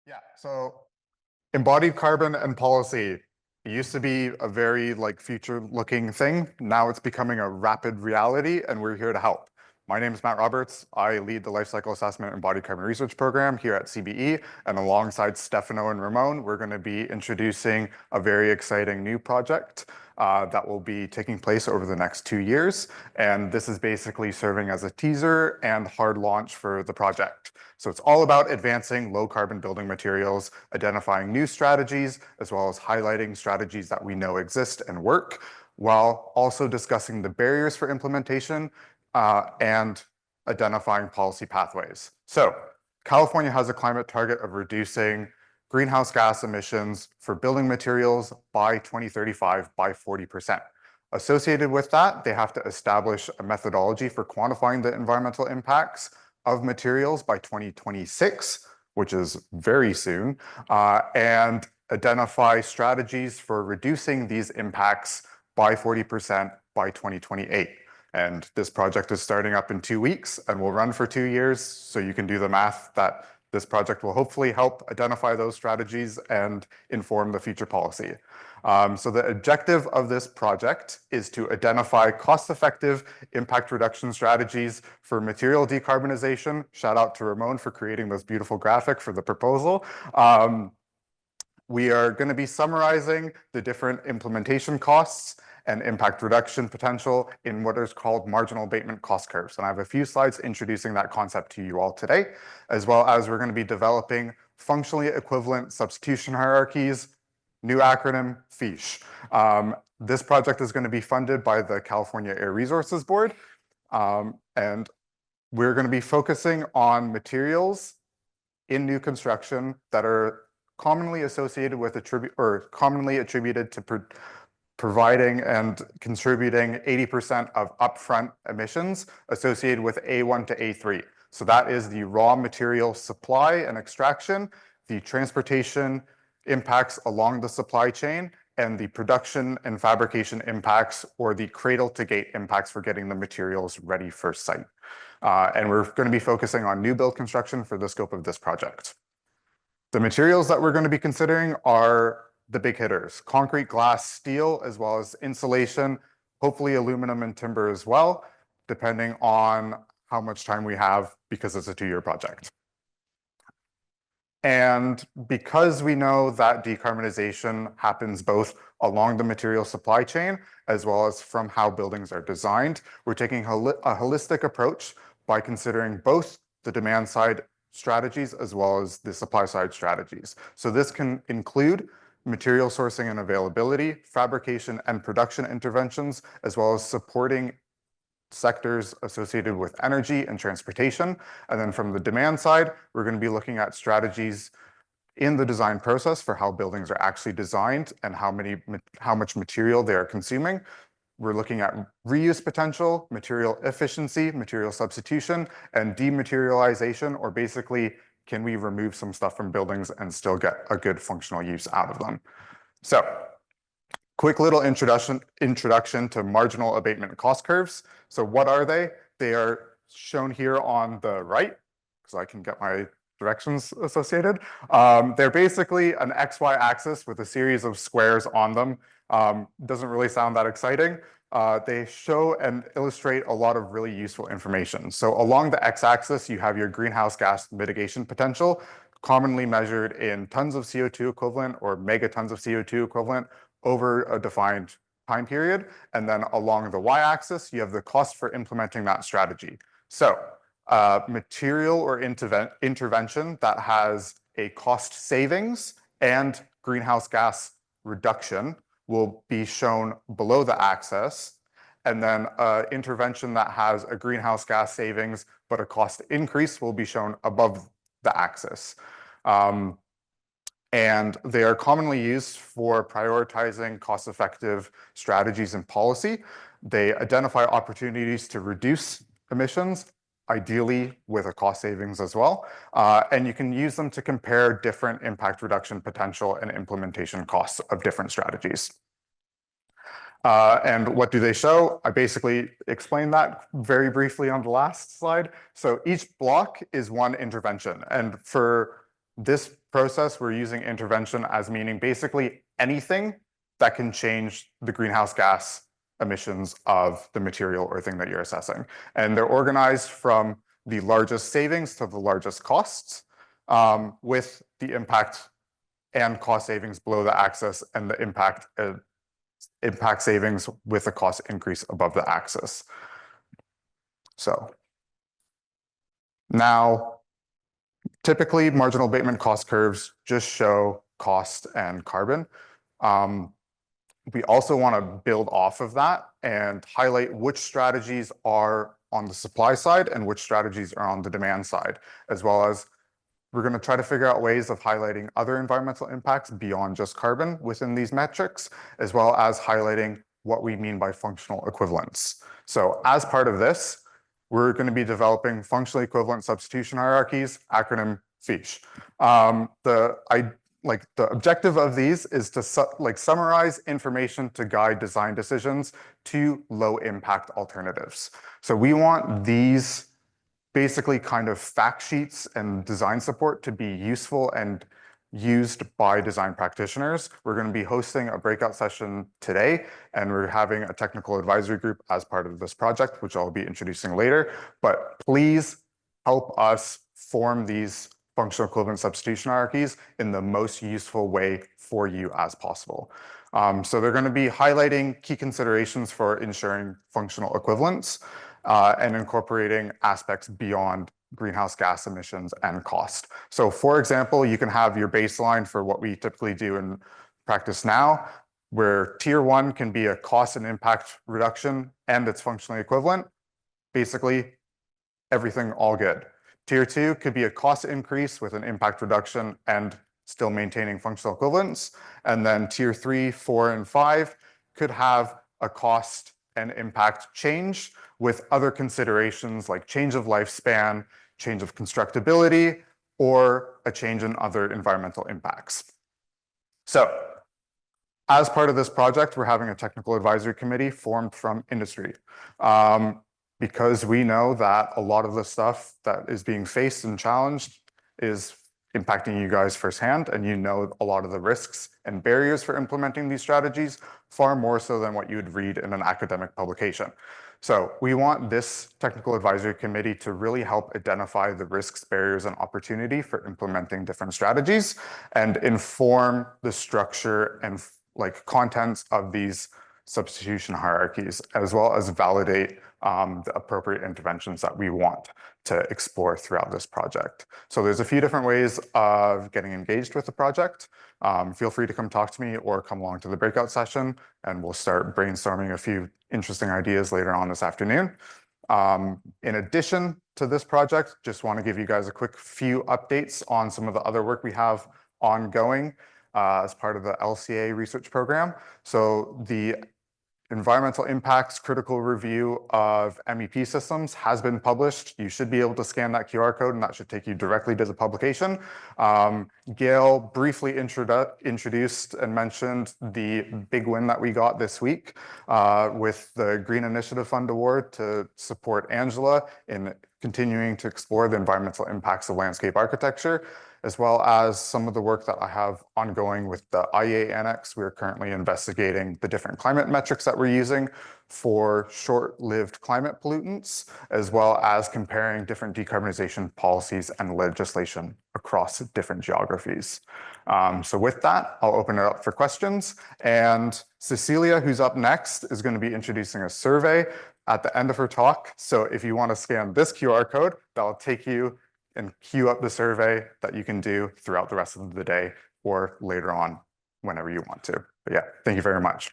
Yeah, so embodied carbon and policy used to be a very future-looking thing. Now it's becoming a rapid reality, and we're here to help. My name is Matt Roberts. I lead the Lifecycle Assessment Embodied Carbon Research Program here at CBE, and alongside Stefano and Ramon, we're going to be introducing a very exciting new project that will be taking place over the next 2 years. And this is basically serving as a teaser and hard launch for the project. So it's all about advancing low carbon building materials, identifying new strategies, as well as highlighting strategies that we know exist and work, while also discussing the barriers for implementation and identifying policy pathways. So California has a climate target of reducing greenhouse gas emissions for building materials by 2035 by 40%. Associated with that, they have to establish a methodology for quantifying the environmental impacts of materials by 2026, which is very soon, and identify strategies for reducing these impacts by 40% by 2028. And this project is starting up in 2 weeks and will run for 2 years. So you can do the math that this project will hopefully help identify those strategies and inform the future policy. So the objective of this project is to identify cost-effective impact reduction strategies for material decarbonization. Shout out to Ramon for creating this beautiful graphic for the proposal. We are going to be summarizing the different implementation costs and impact reduction potential in what is called marginal abatement cost curves. And I have a few slides introducing that concept to you all today, as well as we're going to be developing functionally equivalent substitution hierarchies, new acronym, FEASH. This project is going to be funded by the California Air Resources Board, and we're going to be focusing on materials in new construction that are commonly associated with commonly attributed to providing and contributing 80% of upfront emissions associated with A1 to A3. So that is the raw material supply and extraction, the transportation impacts along the supply chain, and the production and fabrication impacts, or the cradle to gate impacts for getting the materials ready for site. And we're going to be focusing on new build construction for the scope of this project. The materials that we're going to be considering are the big hitters: concrete, glass, steel, as well as insulation, hopefully aluminum and timber as well, depending on how much time we have, because it's a 2-year project. And because we know that decarbonization happens both along the material supply chain as well as from how buildings are designed, we're taking a holistic approach by considering both the demand side strategies as well as the supply side strategies. So this can include material sourcing and availability, fabrication and production interventions, as well as supporting sectors associated with energy and transportation. And then from the demand side, we're going to be looking at strategies in the design process for how buildings are actually designed and how much material they are consuming. We're looking at reuse potential, material efficiency, material substitution, and dematerialization, or basically, can we remove some stuff from buildings and still get a good functional use out of them? So, quick little introduction to marginal abatement cost curves. So what are they? They are shown here on the right, because I can get my directions associated. They're basically an XY axis with a series of squares on them. Doesn't really sound that exciting. They show and illustrate a lot of really useful information. So along the x-axis, you have your greenhouse gas mitigation potential, commonly measured in tons of CO2 equivalent or megatons of CO2 equivalent over a defined time period. And then along the y-axis, you have the cost for implementing that strategy. So material or intervention that has a cost savings and greenhouse gas reduction will be shown below the axis, and then intervention that has a greenhouse gas savings but a cost increase will be shown above the axis. And they are commonly used for prioritizing cost-effective strategies and policy. They identify opportunities to reduce emissions, ideally with a cost savings as well. And you can use them to compare different impact reduction potential and implementation costs of different strategies. And what do they show? I basically explained that very briefly on the last slide. So each block is one intervention. And for this process, we're using intervention as meaning basically anything that can change the greenhouse gas emissions of the material or thing that you're assessing. And they're organized from the largest savings to the largest costs, with the impact and cost savings below the axis, and the impact savings with a cost increase above the axis. So now, typically marginal abatement cost curves just show cost and carbon. We also want to build off of that and highlight which strategies are on the supply side and which strategies are on the demand side, as well as we're going to try to figure out ways of highlighting other environmental impacts beyond just carbon within these metrics, as well as highlighting what we mean by functional equivalence. So as part of this, we're going to be developing functionally equivalent substitution hierarchies, acronym FEASH. The objective of these is to summarize information to guide design decisions to low impact alternatives. So we want these basically kind of fact sheets and design support to be useful and used by design practitioners. We're going to be hosting a breakout session today, and we're having a technical advisory group as part of this project, which I'll be introducing later. But please help us form these functional equivalent substitution hierarchies in the most useful way for you as possible. So they're going to be highlighting key considerations for ensuring functional equivalence and incorporating aspects beyond greenhouse gas emissions and cost. So for example, you can have your baseline for what we typically do in practice now, where tier 1 can be a cost and impact reduction and it's functionally equivalent. Basically, everything all good. Tier 2 could be a cost increase with an impact reduction and still maintaining functional equivalence. And then tier 3, 4, and 5 could have a cost and impact change with other considerations like change of lifespan, change of constructability, or a change in other environmental impacts. So as part of this project, we're having a technical advisory committee formed from industry. Because we know that a lot of the stuff that is being faced and challenged is impacting you guys firsthand, and you know a lot of the risks and barriers for implementing these strategies far more so than what you would read in an academic publication. So we want this technical advisory committee to really help identify the risks, barriers, and opportunity for implementing different strategies and inform the structure and contents of these substitution hierarchies, as well as validate the appropriate interventions that we want to explore throughout this project. So there's a few different ways of getting engaged with the project. Feel free to come talk to me or come along to the breakout session, and we'll start brainstorming a few interesting ideas later on this afternoon. In addition to this project, just want to give you guys a quick few updates on some of the other work we have ongoing as part of the LCA research program. So the Environmental Impacts Critical Review of MEP Systems has been published. You should be able to scan that QR code, and that should take you directly to the publication. Gail briefly introduced and mentioned the big win that we got this week with the Green Initiative Fund Award to support Angela in continuing to explore the environmental impacts of landscape architecture, as well as some of the work that I have ongoing with the IEA Annex. We're currently investigating the different climate metrics that we're using for short-lived climate pollutants, as well as comparing different decarbonization policies and legislation across different geographies. So with that, I'll open it up for questions. And Cecilia, who's up next, is going to be introducing a survey at the end of her talk. So if you want to scan this QR code, that'll take you and queue up the survey that you can do throughout the rest of the day or later on whenever you want to. But yeah, thank you very much.